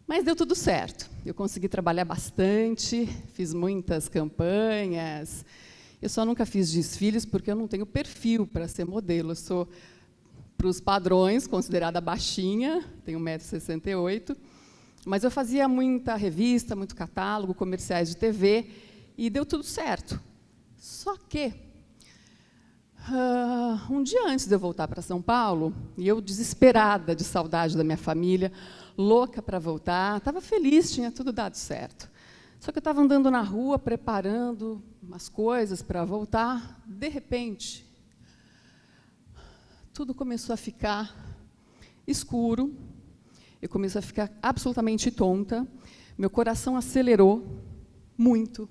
Mas deu tudo certo. Eu consegui trabalhar bastante, fiz muitas campanhas. Eu só nunca fiz desfiles porque eu não tenho perfil para ser modelo. Eu sou, para os padrões, considerada baixinha, tenho 1,68 m, mas eu fazia muita revista, muito catálogo, comerciais de TV, e deu tudo certo. Só que, um dia antes de eu voltar para São Paulo, e eu desesperada de saudade da minha família, louca para voltar, estava feliz, tinha tudo dado certo. Só que eu estava andando na rua, preparando umas coisas para voltar, de repente, tudo começou a ficar escuro, eu comecei a ficar absolutamente tonta, meu coração acelerou muito,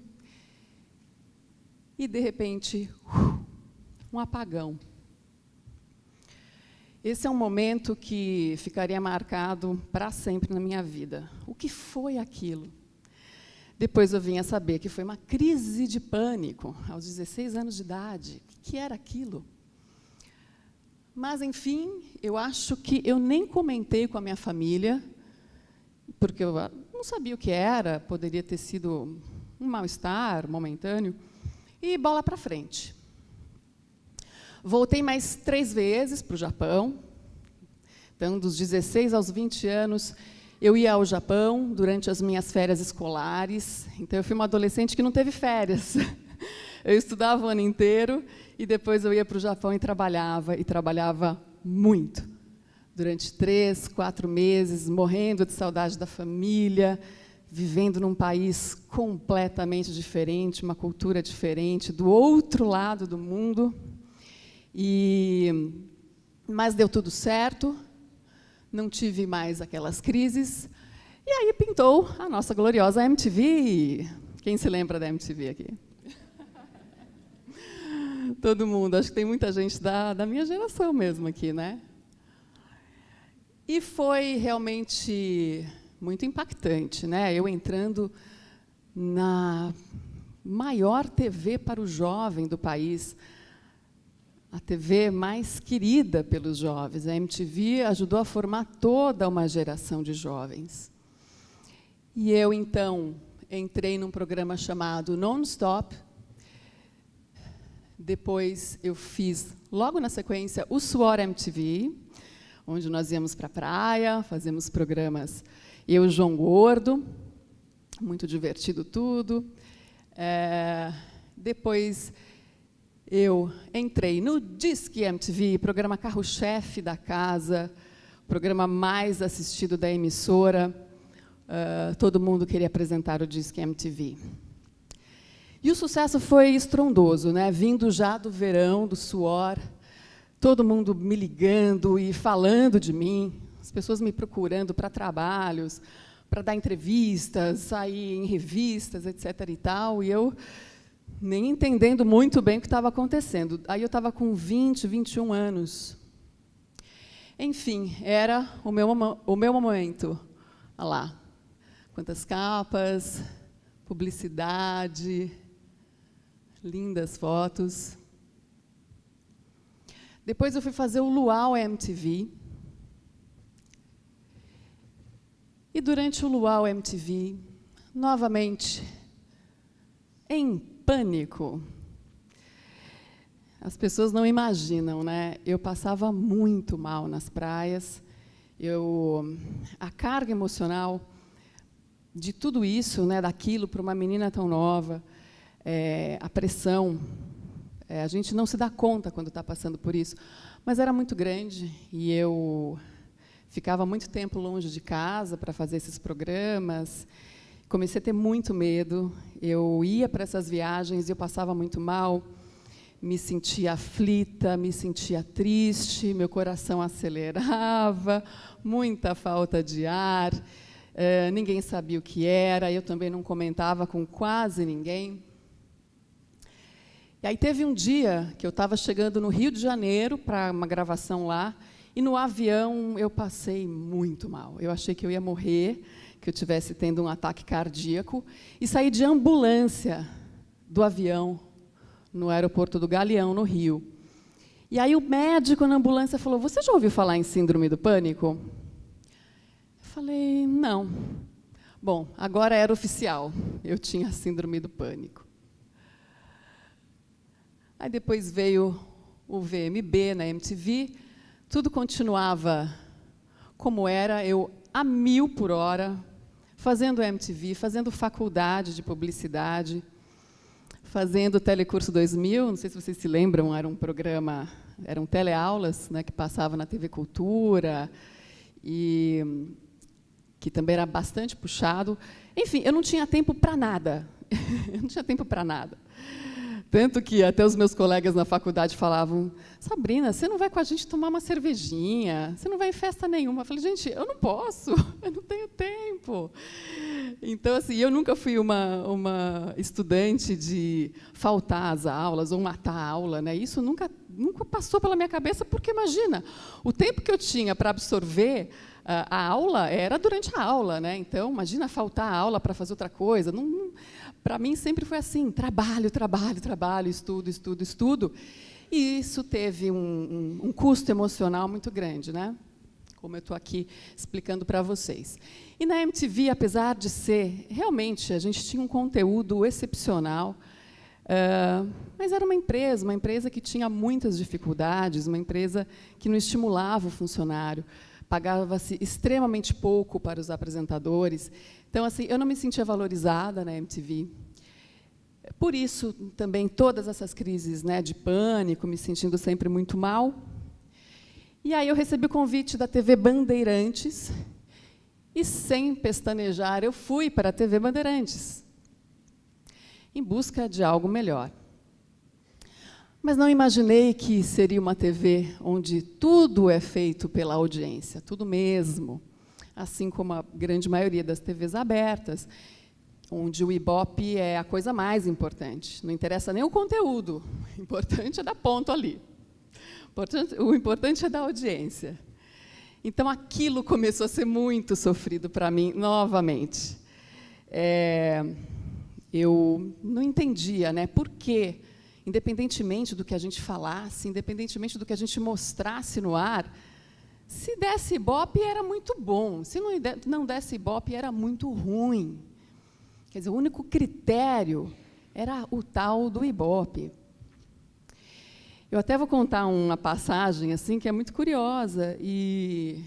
e, de repente, um apagão. Esse é um momento que ficaria marcado para sempre na minha vida. O que foi aquilo? Depois eu vim a saber que foi uma crise de pânico, aos 16 anos de idade. O que era aquilo? Mas, enfim, eu acho que eu nem comentei com a minha família, porque eu não sabia o que era, poderia ter sido um mal-estar momentâneo, e bola para frente. Voltei mais 3 vezes para o Japão. Então, dos 16 aos 20 anos, eu ia ao Japão durante as minhas férias escolares. Então, eu fui uma adolescente que não teve férias. Eu estudava o ano inteiro e depois eu ia para o Japão e trabalhava muito. Durante 3, 4 meses, morrendo de saudade da família, vivendo num país completamente diferente, uma cultura diferente, do outro lado do mundo. Mas deu tudo certo, não tive mais aquelas crises, e aí pintou a nossa gloriosa MTV. Quem se lembra da MTV aqui? Todo mundo, acho que tem muita gente da minha geração mesmo aqui, né? E foi realmente muito impactante, né? Eu entrando na maior TV para o jovem do país, a TV mais querida pelos jovens. A MTV ajudou a formar toda uma geração de jovens. E eu, então, entrei num programa chamado Non-Stop. Depois eu fiz, logo na sequência, o Suor MTV, onde nós íamos para a praia, fazemos programas, eu e o João Gordo, muito divertido tudo. Depois eu entrei no Disque MTV, programa carro-chefe da casa, programa mais assistido da emissora. Todo mundo queria apresentar o Disque MTV. E o sucesso foi estrondoso, né? Vindo já do verão, do suor, todo mundo me ligando e falando de mim, as pessoas me procurando para trabalhos, para dar entrevistas, sair em revistas, etc. e tal, e eu nem entendendo muito bem o que estava acontecendo. Aí eu estava com 20, 21 anos. Enfim, era o meu momento. Olha lá, quantas capas, publicidade, lindas fotos. Depois eu fui fazer o Luau MTV. E durante o Luau MTV, novamente, em pânico. As pessoas não imaginam, né? Eu passava muito mal nas praias. A carga emocional de tudo isso, né, daquilo para uma menina tão nova, a pressão, a gente não se dá conta quando está passando por isso, mas era muito grande e eu ficava muito tempo longe de casa para fazer esses programas. Comecei a ter muito medo, eu ia para essas viagens e eu passava muito mal, me sentia aflita, me sentia triste, meu coração acelerava, muita falta de ar, ninguém sabia o que era, eu também não comentava com quase ninguém. E aí teve um dia que eu estava chegando no Rio de Janeiro para uma gravação lá, e no avião eu passei muito mal, eu achei que eu ia morrer, que eu estivesse tendo um ataque cardíaco, e saí de ambulância do avião no aeroporto do Galeão, no Rio. E aí o médico na ambulância falou: "Você já ouviu falar em síndrome do pânico?" Eu falei, não. Bom, agora era oficial, eu tinha síndrome do pânico. Aí depois veio o VMB na MTV, tudo continuava como era, eu a 1000 por hora, fazendo MTV, fazendo faculdade de publicidade, fazendo Telecurso 2000, não sei se vocês se lembram, era um programa, eram teleaulas, né, que passava na TV Cultura, e que também era bastante puxado. Enfim, eu não tinha tempo para nada. Eu não tinha tempo para nada. Tanto que até os meus colegas na faculdade falavam, Sabrina, você não vai com a gente tomar uma cervejinha? Você não vai em festa nenhuma? Eu falei, gente, eu não posso, eu não tenho tempo. Então, assim, eu nunca fui uma estudante de faltar às aulas ou matar a aula, né? Isso nunca passou pela minha cabeça, porque, imagina, o tempo que eu tinha para absorver a aula era durante a aula, né? Então, imagina faltar a aula para fazer outra coisa. Para mim, sempre foi assim, trabalho, trabalho, trabalho, estudo, estudo, estudo. E isso teve um custo emocional muito grande, né? Como eu estou aqui explicando para vocês. E na MTV, apesar de ser, realmente, a gente tinha um conteúdo excepcional, mas era uma empresa que tinha muitas dificuldades, uma empresa que não estimulava o funcionário, pagava-se extremamente pouco para os apresentadores. Então, assim, eu não me sentia valorizada na MTV. Por isso, também, todas essas crises, né, de pânico, me sentindo sempre muito mal. E aí eu recebi o convite da TV Bandeirantes, e, sem pestanejar, eu fui para a TV Bandeirantes, em busca de algo melhor. Mas não imaginei que seria uma TV onde tudo é feito pela audiência, tudo mesmo, assim como a grande maioria das TVs abertas, onde o Ibope é a coisa mais importante. Não interessa nem o conteúdo, o importante é dar ponto ali. O importante é dar audiência. Então, aquilo começou a ser muito sofrido para mim, novamente. Eu não entendia, né, por que, independentemente do que a gente falasse, independentemente do que a gente mostrasse no ar, se desse Ibope era muito bom, se não desse Ibope era muito ruim. Quer dizer, o único critério era o tal do Ibope. Eu até vou contar uma passagem assim que é muito curiosa. E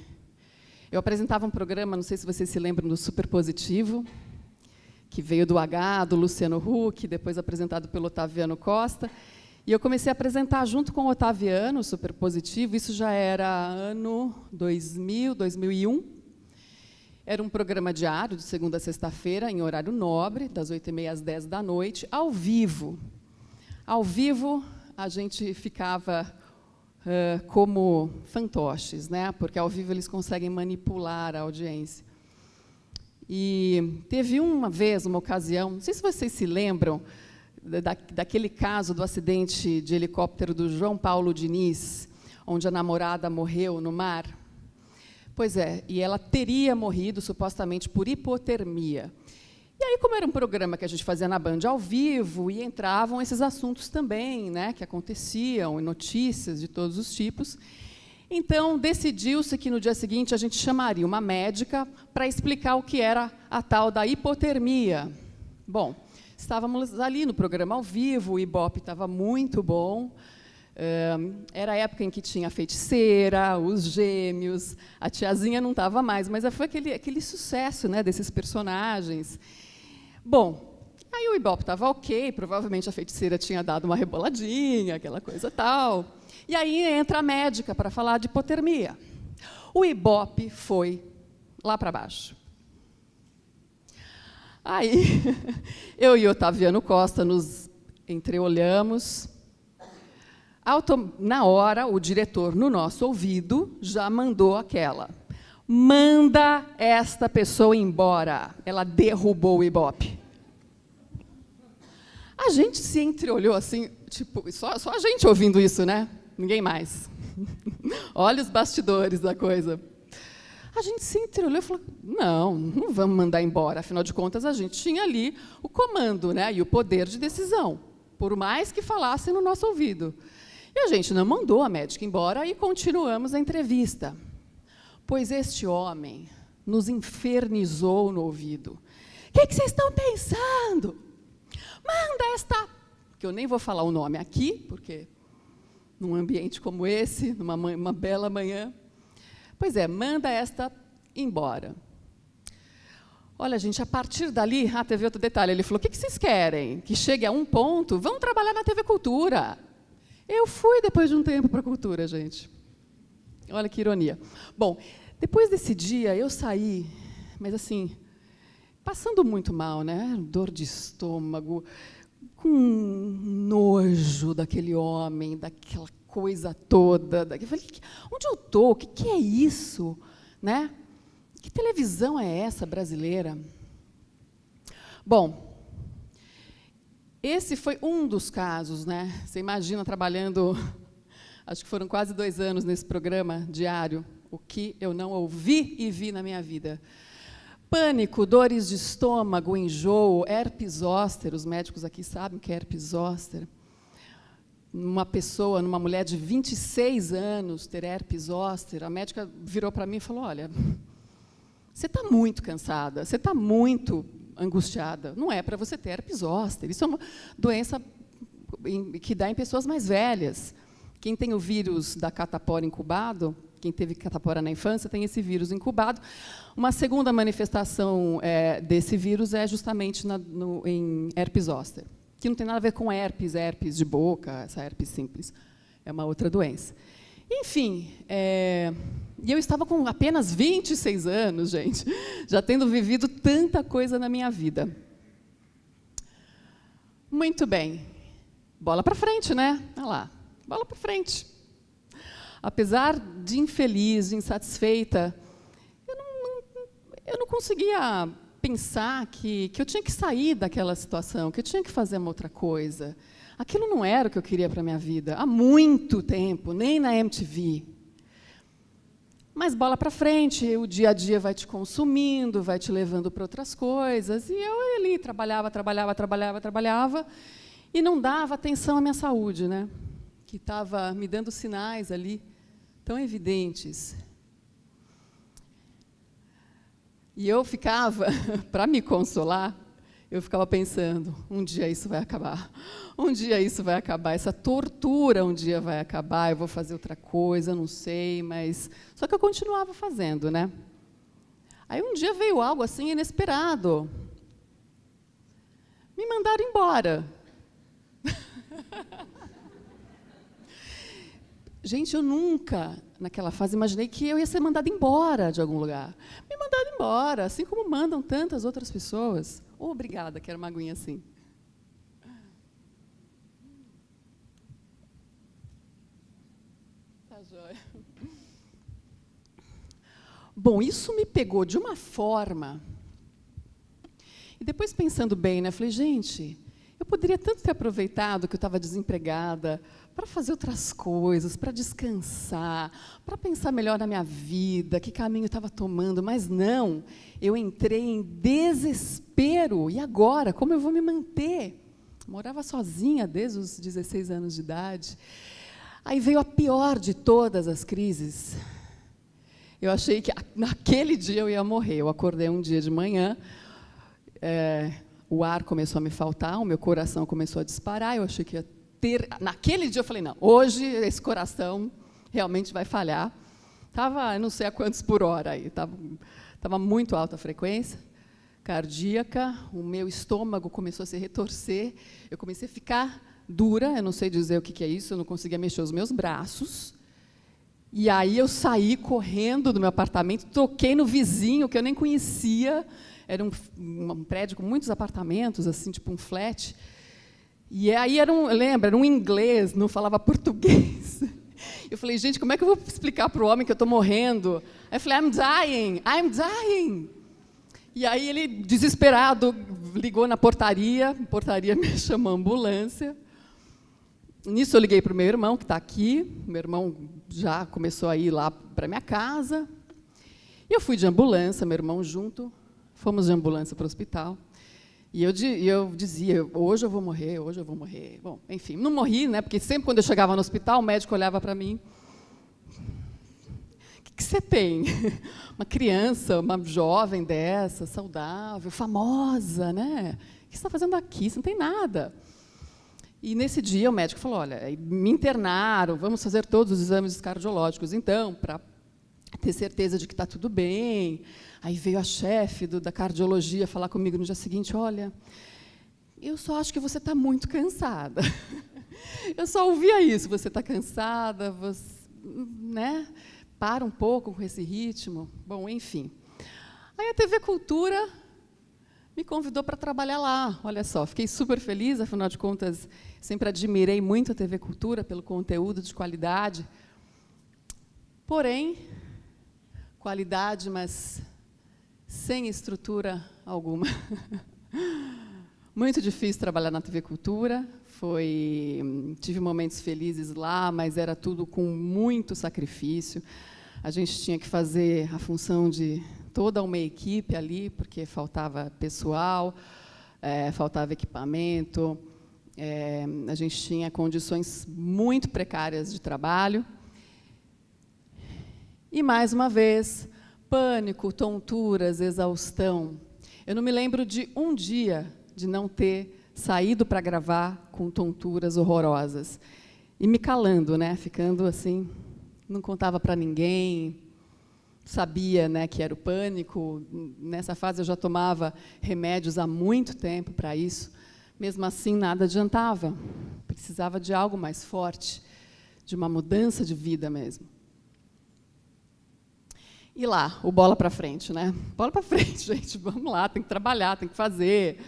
eu apresentava um programa, não sei se vocês se lembram, do Superpositivo, que veio do H, do Luciano Huck, depois apresentado pelo Otaviano Costa. E eu comecei a apresentar junto com o Otaviano, o Superpositivo, isso já era ano 2000, 2001. Era um programa diário, de segunda a sexta-feira, em horário nobre, das 8h30 às 10 da noite, ao vivo. Ao vivo, a gente ficava como fantoches, né? Porque ao vivo eles conseguem manipular a audiência. E teve uma vez, uma ocasião, não sei se vocês se lembram, daquele caso do acidente de helicóptero do João Paulo Diniz, onde a namorada morreu no mar. Pois é, e ela teria morrido, supostamente, por hipotermia. E aí, como era um programa que a gente fazia na Band ao vivo, e entravam esses assuntos também, né, que aconteciam, e notícias de todos os tipos, então decidiu-se que, no dia seguinte, a gente chamaria uma médica para explicar o que era a tal da hipotermia. Bom, estávamos ali no programa ao vivo, o Ibope estava muito bom. Era a época em que tinha a feiticeira, os gêmeos, a tiazinha não estava mais, mas foi aquele sucesso, né, desses personagens. Bom, aí o Ibope estava ok, provavelmente a feiticeira tinha dado uma reboladinha, aquela coisa tal. E aí entra a médica para falar de hipotermia. O Ibope foi lá para baixo. Aí, eu e Otaviano Costa nos entreolhamos. Na hora, o diretor, no nosso ouvido, já mandou aquela: manda esta pessoa embora. Ela derrubou o Ibope. A gente se entreolhou assim, tipo, só a gente ouvindo isso, né? Ninguém mais. Olha os bastidores da coisa. A gente se entreolhou e falou, não vamos mandar embora. Afinal de contas, a gente tinha ali o comando, né, e o poder de decisão, por mais que falasse no nosso ouvido. E a gente não mandou a médica embora e continuamos a entrevista. Pois este homem nos infernizou no ouvido. O que vocês estão pensando? Manda esta... que eu nem vou falar o nome aqui, porque num ambiente como esse, uma bela manhã... Pois é, manda esta embora. Olha, gente, a partir dali... teve outro detalhe. Ele falou, o que vocês querem? Que chegue a um ponto? Vamos trabalhar na TV Cultura. Eu fui, depois de um tempo, para a Cultura, gente. Olha que ironia. Bom, depois desse dia, eu saí, mas assim, passando muito mal, né? Dor de estômago, com nojo daquele homem, daquela coisa toda. Eu falei, onde eu estou? O que é isso? Né? Que televisão é essa brasileira? Bom, esse foi um dos casos, né? Você imagina trabalhando, acho que foram quase 2 anos nesse programa diário, o que eu não ouvi e vi na minha vida. Pânico, dores de estômago, enjoo, herpes zoster, os médicos aqui sabem o que é herpes zoster. Numa mulher de 26 anos ter herpes zoster, a médica virou para mim e falou, olha, você está muito cansada, você está muito angustiada, não é para você ter herpes zoster, isso é uma doença que dá em pessoas mais velhas. Quem tem o vírus da catapora incubado, quem teve catapora na infância, tem esse vírus incubado. Uma segunda manifestação desse vírus é justamente em herpes zoster, que não tem nada a ver com herpes de boca, essa herpes simples, é uma outra doença. Enfim, e eu estava com apenas 26 anos, gente, já tendo vivido tanta coisa na minha vida. Muito bem. Bola para frente, né? Olha lá, bola para frente. Apesar de infeliz, de insatisfeita, eu não conseguia pensar que eu tinha que sair daquela situação, que eu tinha que fazer uma outra coisa. Aquilo não era o que eu queria para a minha vida, há muito tempo, nem na MTV. Mas bola para frente, o dia a dia vai te consumindo, vai te levando para outras coisas. E eu ali trabalhava, e não dava atenção à minha saúde, né? Que estava me dando sinais ali tão evidentes. E eu ficava, para me consolar, eu ficava pensando, um dia isso vai acabar, um dia isso vai acabar, essa tortura um dia vai acabar, eu vou fazer outra coisa, não sei, mas... Só que eu continuava fazendo, né? Aí um dia veio algo assim inesperado. Me mandaram embora. Gente, eu nunca, naquela fase, imaginei que eu ia ser mandada embora de algum lugar. Me mandaram embora, assim como mandam tantas outras pessoas. Oh, obrigada, quero uma aguinha assim. Tá joia. Bom, isso me pegou de uma forma... E depois, pensando bem, né, falei, gente, eu poderia tanto ter aproveitado que eu estava desempregada para fazer outras coisas, para descansar, para pensar melhor na minha vida, que caminho eu estava tomando, mas não, eu entrei em desespero. E agora, como eu vou me manter? Morava sozinha desde os 16 anos de idade. Aí veio a pior de todas as crises. Eu achei que naquele dia eu ia morrer. Eu acordei um dia de manhã, o ar começou a me faltar, o meu coração começou a disparar, eu achei que ia ter... Naquele dia eu falei, não, hoje esse coração realmente vai falhar. Estava, não sei a quantos por hora, estava muito alta a frequência cardíaca, o meu estômago começou a se retorcer, eu comecei a ficar dura, eu não sei dizer o que é isso, eu não conseguia mexer os meus braços. E aí eu saí correndo do meu apartamento, toquei no vizinho, que eu nem conhecia. Era um prédio com muitos apartamentos, assim, tipo um flat. E aí era um inglês, não falava português. Eu falei, gente, como é que eu vou explicar para o homem que eu estou morrendo? Aí eu falei, I'm dying. E aí ele, desesperado, ligou na portaria, a portaria me chamou a ambulância. Nisso eu liguei para o meu irmão, que está aqui. Meu irmão já começou a ir lá para a minha casa. E eu fui de ambulância, meu irmão junto. Fomos de ambulância para o hospital. E eu dizia, hoje eu vou morrer, hoje eu vou morrer. Bom, enfim, não morri, né? Porque sempre quando eu chegava no hospital, o médico olhava para mim. O que você tem? Uma criança, uma jovem dessa, saudável, famosa, né? O que você está fazendo aqui? Você não tem nada. E, nesse dia, o médico falou, olha, me internaram, vamos fazer todos os exames cardiológicos, então, para ter certeza de que está tudo bem. Aí veio a chefe da cardiologia falar comigo no dia seguinte, olha, eu só acho que você está muito cansada. Eu só ouvia isso, você está cansada, você, né? Para um pouco com esse ritmo. Bom, enfim. Aí a TV Cultura me convidou para trabalhar lá. Olha só, fiquei super feliz, afinal de contas, sempre admirei muito a TV Cultura pelo conteúdo de qualidade. Porém, qualidade, mas sem estrutura alguma. Muito difícil trabalhar na TV Cultura. Tive momentos felizes lá, mas era tudo com muito sacrifício. A gente tinha que fazer a função de toda uma equipe ali, porque faltava pessoal, faltava equipamento, a gente tinha condições muito precárias de trabalho. E, mais uma vez, pânico, tonturas, exaustão. Eu não me lembro de um dia de não ter saído para gravar com tonturas horrorosas. E me calando, né? Ficando assim, não contava para ninguém, sabia, né, que era o pânico. Nessa fase eu já tomava remédios há muito tempo para isso. Mesmo assim, nada adiantava. Precisava de algo mais forte, de uma mudança de vida mesmo. E lá, o bola para frente, né? Bola para frente, gente, vamos lá, tem que trabalhar, tem que fazer.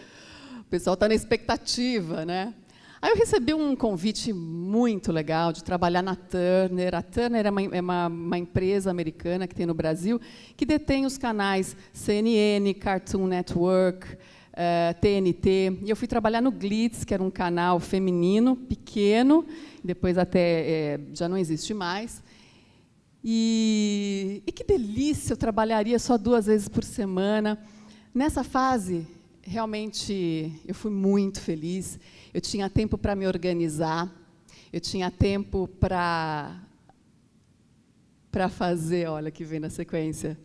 O pessoal está na expectativa, né? Aí eu recebi um convite muito legal de trabalhar na Turner. A Turner é uma empresa americana que tem no Brasil, que detém os canais CNN, Cartoon Network, TNT. E eu fui trabalhar no Glitz, que era um canal feminino, pequeno, depois até já não existe mais. E que delícia, eu trabalharia só 2 vezes por semana. Nessa fase, realmente, eu fui muito feliz. Eu tinha tempo para me organizar, eu tinha tempo para fazer, olha que vem na sequência,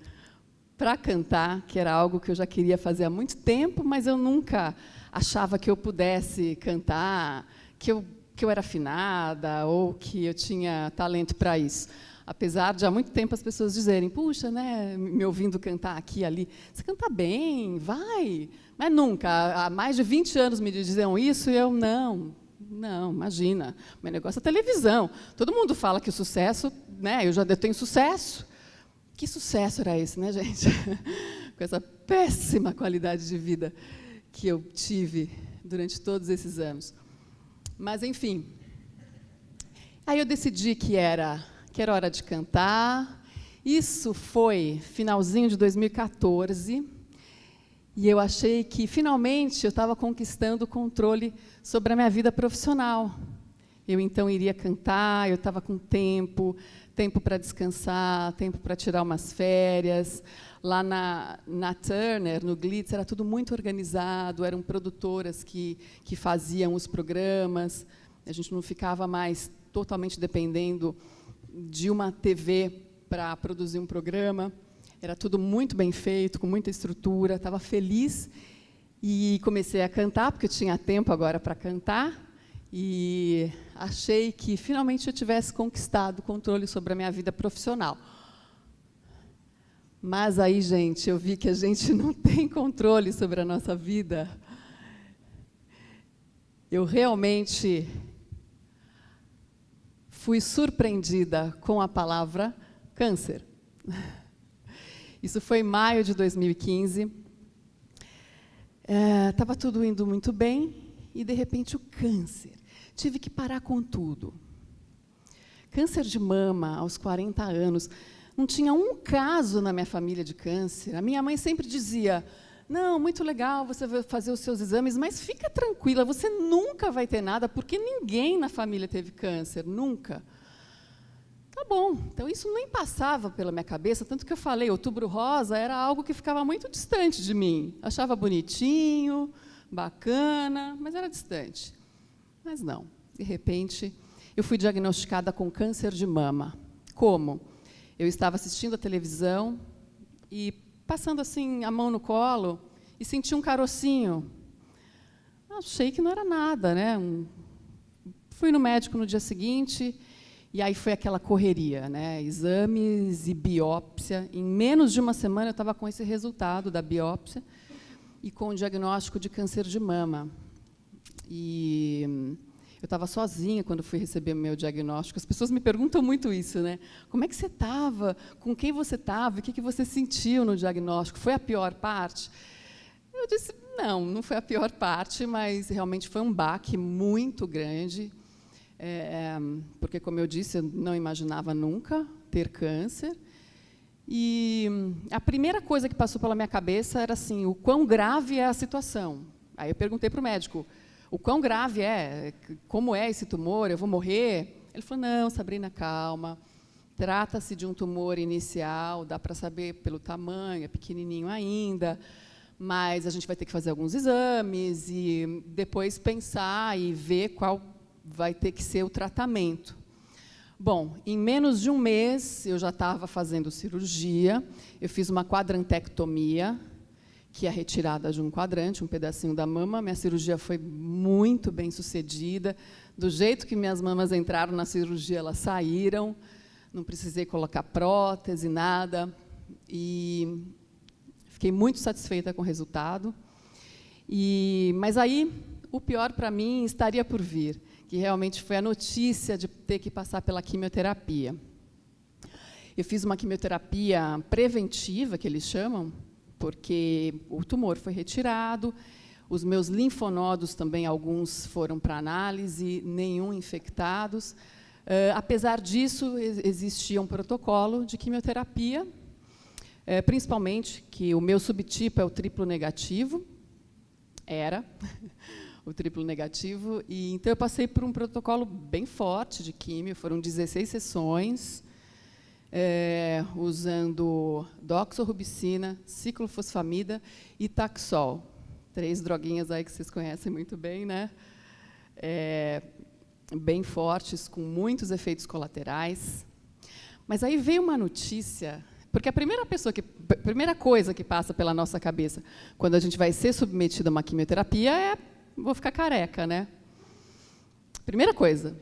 para cantar, que era algo que eu já queria fazer há muito tempo, mas eu nunca achava que eu pudesse cantar, que eu era afinada ou que eu tinha talento para isso. Apesar de há muito tempo as pessoas dizerem, puxa, né, me ouvindo cantar aqui e ali, você canta bem, vai. Mas nunca, há mais de 20 anos me diziam isso, e eu, não, imagina, meu negócio é televisão. Todo mundo fala que o sucesso, né, eu tenho sucesso. Que sucesso era esse, né, gente? Com essa péssima qualidade de vida que eu tive durante todos esses anos. Mas, enfim, aí eu decidi que era hora de cantar. Isso foi finalzinho de 2014, e eu achei que, finalmente, eu estava conquistando o controle sobre a minha vida profissional. Eu, então, iria cantar, eu estava com tempo para descansar, tempo para tirar umas férias. Lá na Turner, no Glitz, era tudo muito organizado, eram produtoras que faziam os programas, a gente não ficava mais totalmente dependendo de uma TV para produzir um programa. Era tudo muito bem feito, com muita estrutura. Estava feliz e comecei a cantar, porque eu tinha tempo agora para cantar. E achei que, finalmente, eu tivesse conquistado o controle sobre a minha vida profissional. Mas aí, gente, eu vi que a gente não tem controle sobre a nossa vida. Eu realmente fui surpreendida com a palavra câncer. Isso foi em maio de 2015. Estava tudo indo muito bem e, de repente, o câncer. Tive que parar com tudo. Câncer de mama, aos 40 anos. Não tinha um caso na minha família de câncer. A minha mãe sempre dizia, não, muito legal você vai fazer os seus exames, mas fica tranquila, você nunca vai ter nada, porque ninguém na família teve câncer, nunca. Tá bom, então isso nem passava pela minha cabeça, tanto que eu falei, Outubro Rosa era algo que ficava muito distante de mim. Achava bonitinho, bacana, mas era distante. Mas não, de repente, eu fui diagnosticada com câncer de mama. Como? Eu estava assistindo a televisão e passando assim a mão no colo e senti um carocinho. Achei que não era nada, né? Fui no médico no dia seguinte e aí foi aquela correria, né? Exames e biópsia. Em menos de uma semana eu estava com esse resultado da biópsia e com o diagnóstico de câncer de mama. E eu estava sozinha quando fui receber o meu diagnóstico. As pessoas me perguntam muito isso, né? Como é que você estava? Com quem você estava? O que você sentiu no diagnóstico? Foi a pior parte? Eu disse, não foi a pior parte, mas realmente foi um baque muito grande, porque, como eu disse, eu não imaginava nunca ter câncer. E a primeira coisa que passou pela minha cabeça era assim, o quão grave é a situação. Aí eu perguntei para o médico, o quão grave é? Como é esse tumor? Eu vou morrer? Ele falou, não, Sabrina, calma. Trata-se de um tumor inicial, dá para saber pelo tamanho, é pequenininho ainda, mas a gente vai ter que fazer alguns exames e depois pensar e ver qual vai ter que ser o tratamento. Bom, em menos de um mês, eu já estava fazendo cirurgia, eu fiz uma quadrantectomia, que é a retirada de um quadrante, um pedacinho da mama. Minha cirurgia foi muito bem sucedida. Do jeito que minhas mamas entraram na cirurgia, elas saíram. Não precisei colocar prótese, nada. E fiquei muito satisfeita com o resultado. Mas aí, o pior para mim estaria por vir, que realmente foi a notícia de ter que passar pela quimioterapia. Eu fiz uma quimioterapia preventiva, que eles chamam, porque o tumor foi retirado, os meus linfonodos também, alguns foram para análise, nenhum infectados. Apesar disso, existia um protocolo de quimioterapia, principalmente que o meu subtipo é o triplo negativo, era o triplo negativo, e então eu passei por um protocolo bem forte de químio, foram 16 sessões, usando doxorubicina, ciclofosfamida e Taxol. 3 droguinhas aí que vocês conhecem muito bem, né? Bem fortes, com muitos efeitos colaterais. Mas aí veio uma notícia, porque a primeira coisa que passa pela nossa cabeça quando a gente vai ser submetido a uma quimioterapia é vou ficar careca, né? Primeira coisa.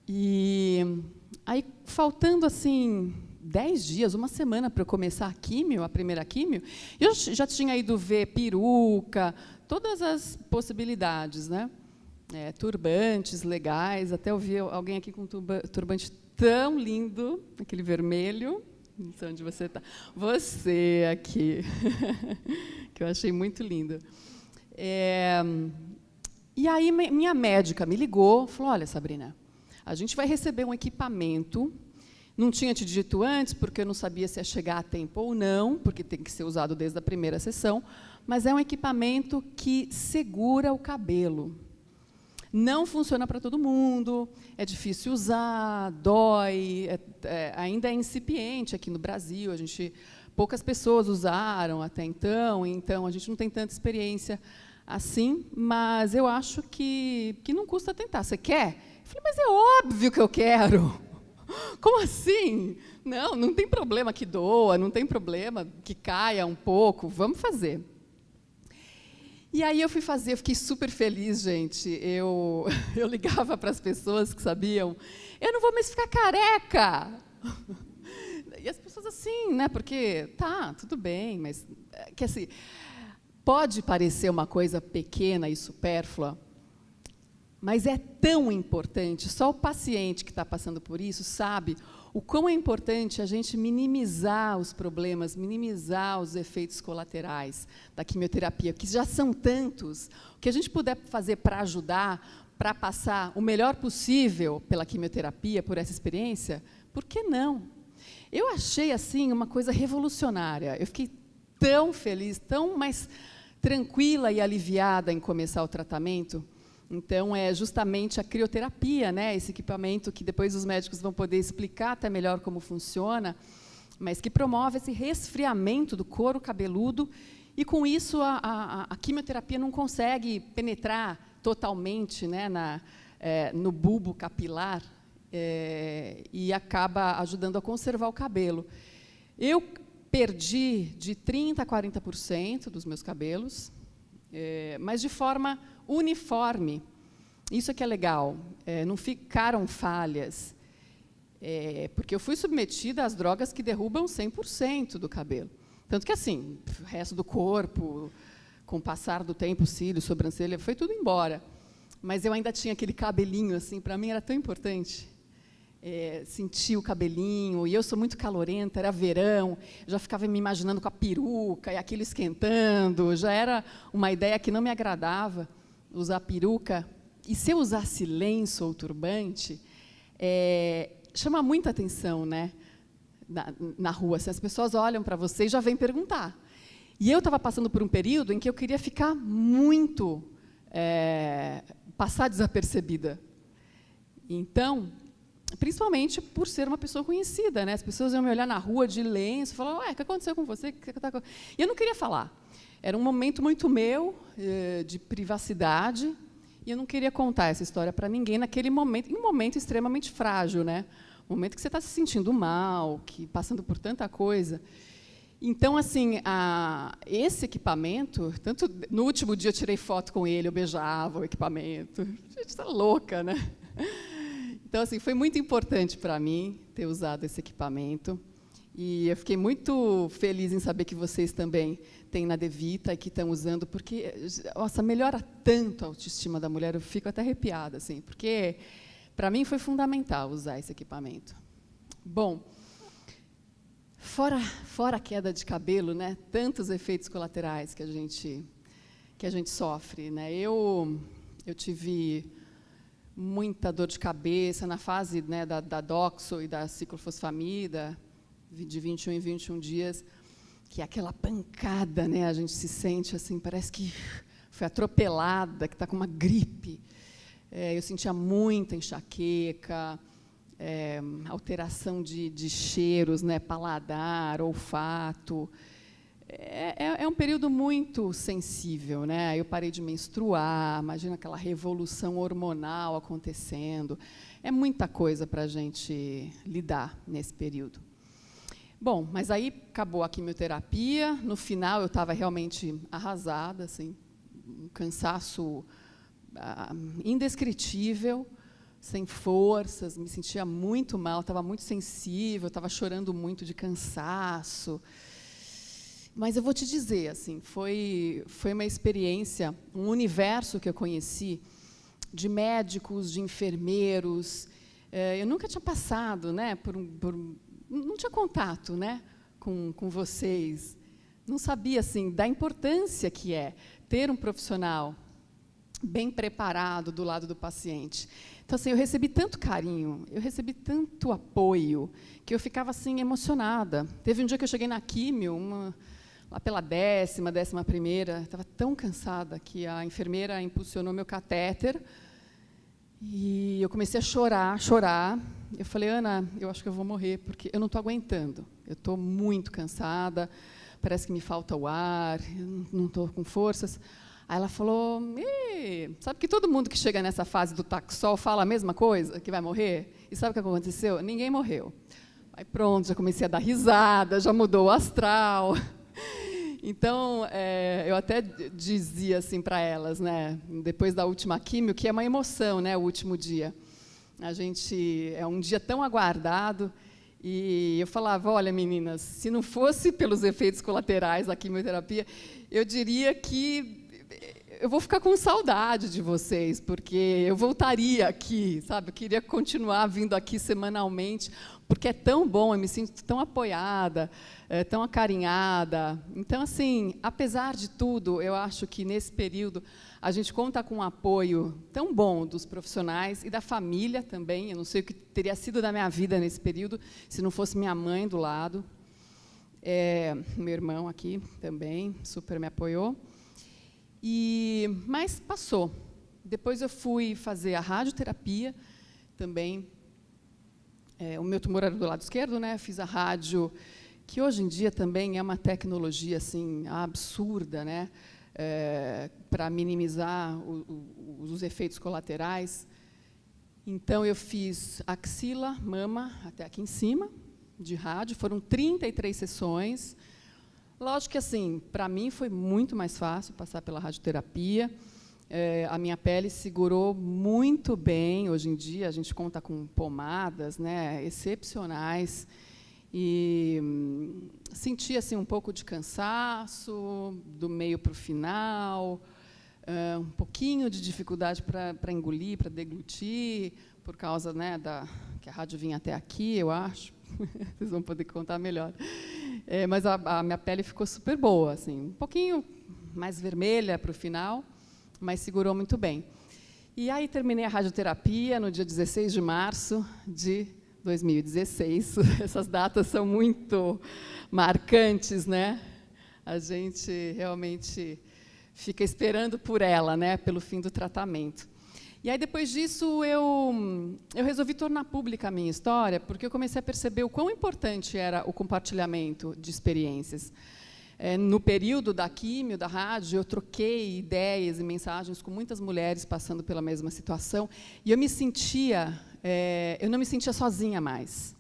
E aí, faltando assim 10 dias, uma semana para eu começar a primeira químio, eu já tinha ido ver peruca, todas as possibilidades, né? Turbantes legais, até eu vi alguém aqui com um turbante tão lindo, aquele vermelho, não sei onde você está. Você aqui, que eu achei muito lindo. E aí minha médica me ligou, falou, olha, Sabrina, a gente vai receber um equipamento, não tinha te dito antes, porque eu não sabia se ia chegar a tempo ou não, porque tem que ser usado desde a primeira sessão, mas é um equipamento que segura o cabelo. Não funciona para todo mundo, é difícil usar, dói, ainda é incipiente aqui no Brasil, poucas pessoas usaram até então a gente não tem tanta experiência assim, mas eu acho que não custa tentar. Você quer? Eu falei, mas é óbvio que eu quero. Como assim? Não tem problema que doa, não tem problema que caia um pouco, vamos fazer. E aí eu fui fazer, eu fiquei super feliz, gente. Eu ligava para as pessoas que sabiam, eu não vou mais ficar careca. E as pessoas assim, né? Porque, tudo bem, mas que assim, pode parecer uma coisa pequena e supérflua, mas é tão importante, só o paciente que está passando por isso sabe o quão é importante a gente minimizar os problemas, minimizar os efeitos colaterais da quimioterapia, que já são tantos. O que a gente puder fazer para ajudar, para passar o melhor possível pela quimioterapia, por essa experiência, por que não? Eu achei assim uma coisa revolucionária. Eu fiquei tão feliz, tão mais tranquila e aliviada em começar o tratamento. Então, é justamente a crioterapia, né? Esse equipamento que depois os médicos vão poder explicar até melhor como funciona, mas que promove esse resfriamento do couro cabeludo, e com isso a quimioterapia não consegue penetrar totalmente, né, no bulbo capilar, e acaba ajudando a conservar o cabelo. Eu perdi de 30% a 40% dos meus cabelos, mas de forma uniforme. Isso é que é legal, não ficaram falhas, porque eu fui submetida às drogas que derrubam 100% do cabelo. Tanto que, assim, o resto do corpo, com o passar do tempo, cílios, sobrancelha, foi tudo embora. Mas eu ainda tinha aquele cabelinho, assim, para mim era tão importante. Sentir o cabelinho, e eu sou muito calorenta, era verão, já ficava me imaginando com a peruca e aquilo esquentando, já era uma ideia que não me agradava, usar peruca. E se eu usasse lenço ou turbante, chama muita atenção, né? Na rua, assim, as pessoas olham para você e já vêm perguntar. E eu estava passando por um período em que eu queria ficar muito, passar desapercebida. Então, principalmente por ser uma pessoa conhecida, né? As pessoas iam me olhar na rua de lenço, e falavam, o que aconteceu com você? E eu não queria falar. Era um momento muito meu, de privacidade, e eu não queria contar essa história para ninguém naquele momento, em um momento extremamente frágil, né? Um momento que você está se sentindo mal, passando por tanta coisa. Então, assim, esse equipamento, tanto no último dia eu tirei foto com ele, eu beijava o equipamento. Gente, está louca, né? Então, assim, foi muito importante para mim ter usado esse equipamento. E eu fiquei muito feliz em saber que vocês também têm na Devita e que estão usando, porque, nossa, melhora tanto a autoestima da mulher, eu fico até arrepiada, assim, porque, para mim, foi fundamental usar esse equipamento. Bom, fora a queda de cabelo, né, tantos efeitos colaterais que a gente sofre, né? Eu tive muita dor de cabeça na fase, né, da doxo e da ciclofosfamida, de 21 em 21 dias, que é aquela pancada, né, a gente se sente assim, parece que foi atropelada, que está com uma gripe. Eu sentia muita enxaqueca, alteração de cheiros, né, paladar, olfato. É um período muito sensível, né? Eu parei de menstruar, imagina aquela revolução hormonal acontecendo. É muita coisa para a gente lidar nesse período. Bom, mas aí acabou a quimioterapia. No final, eu estava realmente arrasada, assim, um cansaço indescritível, sem forças, me sentia muito mal, estava muito sensível, estava chorando muito de cansaço. Mas eu vou te dizer, assim, foi uma experiência, um universo que eu conheci de médicos, de enfermeiros. Eu nunca tinha passado, né, não tinha contato, né, com vocês. Não sabia, assim, da importância que é ter um profissional bem preparado do lado do paciente. Então, assim, eu recebi tanto carinho, eu recebi tanto apoio, que eu ficava, assim, emocionada. Teve um dia que eu cheguei na químio, lá pela 11ª, estava tão cansada que a enfermeira impulsionou meu catéter e eu comecei a chorar. Eu falei, Ana, eu acho que eu vou morrer, porque eu não estou aguentando. Eu estou muito cansada, parece que me falta o ar, eu não estou com forças. Aí ela falou, sabe que todo mundo que chega nessa fase do Taxol fala a mesma coisa, que vai morrer? E sabe o que aconteceu? Ninguém morreu. Aí pronto, já comecei a dar risada, já mudou o astral. Então, eu até dizia assim para elas, né, depois da última químio, que é uma emoção, né, o último dia. É um dia tão aguardado, e eu falava, olha, meninas, se não fosse pelos efeitos colaterais da quimioterapia, eu diria que eu vou ficar com saudade de vocês, porque eu voltaria aqui, sabe? Eu queria continuar vindo aqui semanalmente, porque é tão bom, eu me sinto tão apoiada, tão acarinhada. Então, assim, apesar de tudo, eu acho que nesse período a gente conta com um apoio tão bom dos profissionais e da família também. Eu não sei o que teria sido da minha vida nesse período se não fosse minha mãe do lado. Meu irmão aqui também super me apoiou. Mas passou. Depois eu fui fazer a radioterapia também. O meu tumor era do lado esquerdo, né? Fiz a rádio, que hoje em dia também é uma tecnologia assim absurda, né? Para minimizar os efeitos colaterais. Então, eu fiz axila, mama, até aqui em cima, de rádio. Foram 33 sessões. Lógico que, assim, para mim foi muito mais fácil passar pela radioterapia. A minha pele segurou muito bem. Hoje em dia, a gente conta com pomadas, né, excepcionais. E senti assim, um pouco de cansaço, do meio para o final, um pouquinho de dificuldade para engolir, para deglutir, por causa, né, que a rádio vinha até aqui, eu acho. Vocês vão poder contar melhor. Mas a minha pele ficou super boa, assim, um pouquinho mais vermelha para o final, mas segurou muito bem. E aí terminei a radioterapia no dia 16 de março de 2016. Essas datas são muito marcantes, né? A gente realmente fica esperando por ela, né? Pelo fim do tratamento. E aí, depois disso, eu resolvi tornar pública a minha história, porque eu comecei a perceber o quão importante era o compartilhamento de experiências. No período da químio, da rádio, eu troquei ideias e mensagens com muitas mulheres passando pela mesma situação, e eu não me sentia sozinha mais.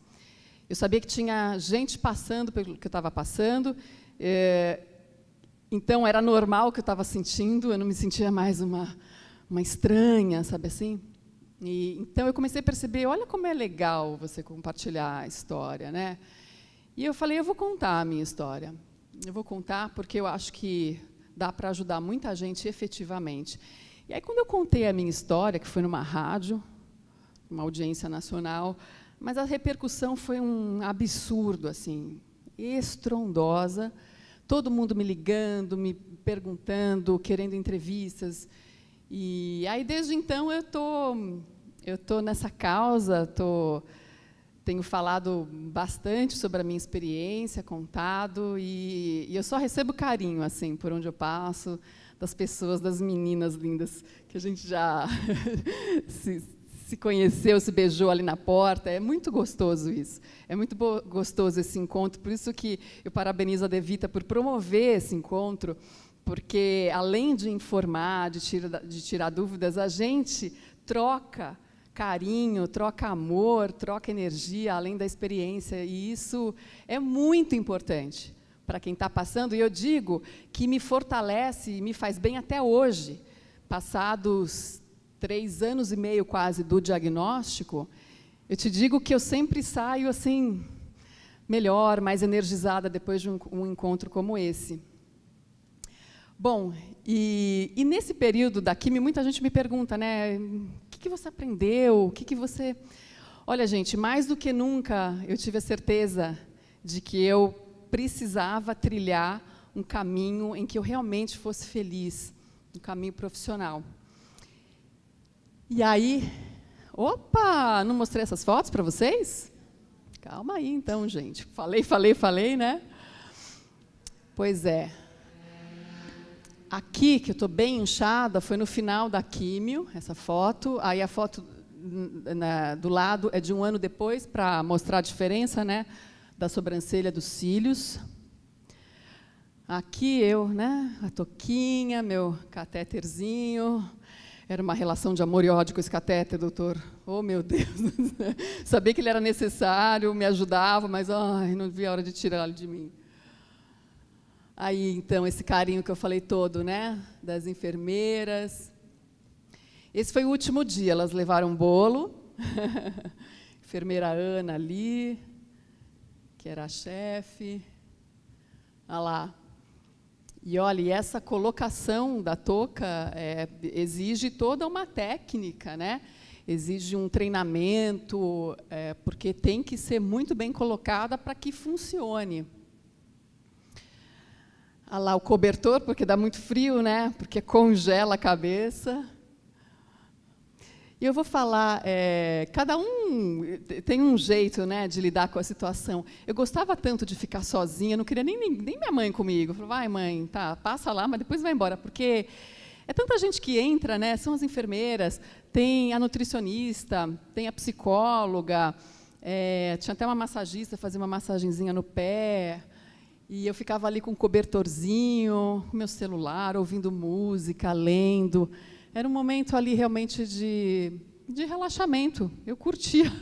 Eu sabia que tinha gente passando pelo que eu estava passando, então era normal o que eu estava sentindo, eu não me sentia mais uma estranha, sabe assim? Então eu comecei a perceber, olha como é legal você compartilhar a história, né? E eu falei, eu vou contar a minha história. Eu vou contar porque eu acho que dá para ajudar muita gente efetivamente. E aí, quando eu contei a minha história, que foi numa rádio, uma audiência nacional, mas a repercussão foi um absurdo, assim, estrondosa, todo mundo me ligando, me perguntando, querendo entrevistas. E aí, desde então, eu tô nessa causa, tenho falado bastante sobre a minha experiência, contado, e eu só recebo carinho, assim, por onde eu passo, das pessoas, das meninas lindas, que a gente já se conheceu, se beijou ali na porta. É muito gostoso isso. É muito gostoso esse encontro. Por isso que eu parabenizo a Devita por promover esse encontro, porque, além de informar, de tirar dúvidas, a gente troca carinho, troca amor, troca energia, além da experiência, e isso é muito importante para quem está passando, e eu digo que me fortalece e me faz bem até hoje, passados 3 anos e meio quase do diagnóstico. Eu te digo que eu sempre saio assim, melhor, mais energizada depois de um encontro como esse. Bom, e nesse período da químio, muita gente me pergunta, né, o que você aprendeu? O que você... Olha, gente, mais do que nunca, eu tive a certeza de que eu precisava trilhar um caminho em que eu realmente fosse feliz, um caminho profissional. E aí... Opa! Não mostrei essas fotos para vocês? Calma aí, então, gente. Falei, né? Pois é. Aqui, que eu estou bem inchada, foi no final da químio, essa foto. Aí a foto do lado é de 1 ano depois, para mostrar a diferença, né, da sobrancelha, dos cílios. Aqui eu, né, a touquinha, meu catéterzinho. Era uma relação de amor e ódio com esse catéter, doutor. Oh, meu Deus! Sabia que ele era necessário, me ajudava, mas não via a hora de tirá-lo de mim. Aí, então, esse carinho que eu falei todo, né, das enfermeiras. Esse foi o último dia, elas levaram um bolo. Enfermeira Ana ali, que era a chefe. Olha lá. E, olha, essa colocação da touca exige toda uma técnica, né? Exige um treinamento, porque tem que ser muito bem colocada para que funcione. Olha lá o cobertor, porque dá muito frio, né? Porque congela a cabeça. E eu vou falar, cada um tem um jeito, né, de lidar com a situação. Eu gostava tanto de ficar sozinha, não queria nem minha mãe comigo. Eu falava, vai, mãe, tá, passa lá, mas depois vai embora, porque é tanta gente que entra, né? São as enfermeiras, tem a nutricionista, tem a psicóloga, tinha até uma massagista, fazia uma massagenzinha no pé. E eu ficava ali com um cobertorzinho, com meu celular, ouvindo música, lendo. Era um momento ali realmente de de relaxamento, eu curtia.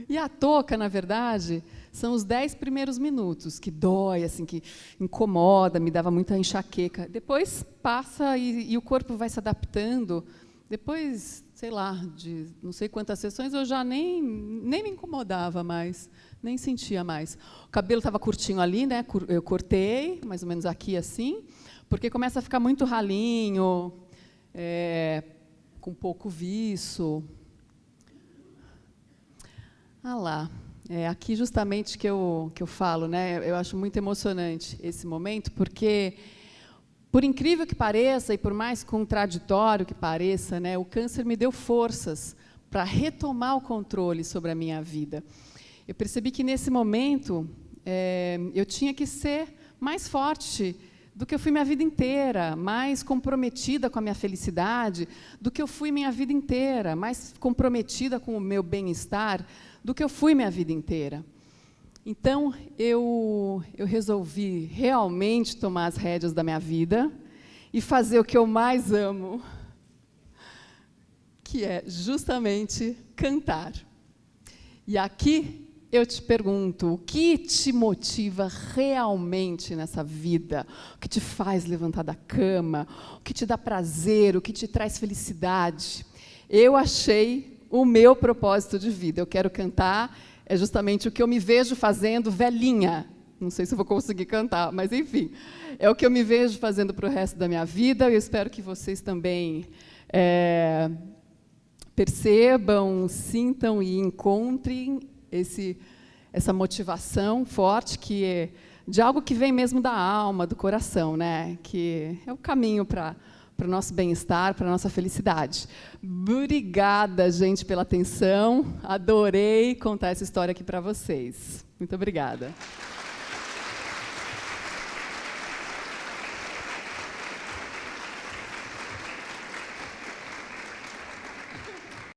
E a touca, na verdade, são os 10 primeiros minutos, que dói, assim, que incomoda, me dava muita enxaqueca. Depois passa e o corpo vai se adaptando. Depois, sei lá, de não sei quantas sessões, eu já nem me incomodava mais, nem sentia mais. O cabelo estava curtinho ali, né? Eu cortei, mais ou menos aqui assim, porque começa a ficar muito ralinho, com pouco viço. Ah lá, aqui justamente que eu falo, né? Eu acho muito emocionante esse momento, porque, por incrível que pareça, e por mais contraditório que pareça, né, o câncer me deu forças para retomar o controle sobre a minha vida. Eu percebi que, nesse momento, eu tinha que ser mais forte do que eu fui minha vida inteira, mais comprometida com a minha felicidade do que eu fui minha vida inteira, mais comprometida com o meu bem-estar do que eu fui minha vida inteira. Então, eu resolvi realmente tomar as rédeas da minha vida e fazer o que eu mais amo, que é justamente cantar. E aqui eu te pergunto, o que te motiva realmente nessa vida? O que te faz levantar da cama? O que te dá prazer? O que te traz felicidade? Eu achei o meu propósito de vida. Eu quero cantar, é justamente o que eu me vejo fazendo velhinha. Não sei se eu vou conseguir cantar, mas, enfim, é o que eu me vejo fazendo para o resto da minha vida. Eu espero que vocês também percebam, sintam e encontrem essa motivação forte, que é de algo que vem mesmo da alma, do coração, né? Que é o caminho para o nosso bem-estar, para a nossa felicidade. Obrigada, gente, pela atenção. Adorei contar essa história aqui para vocês. Muito obrigada.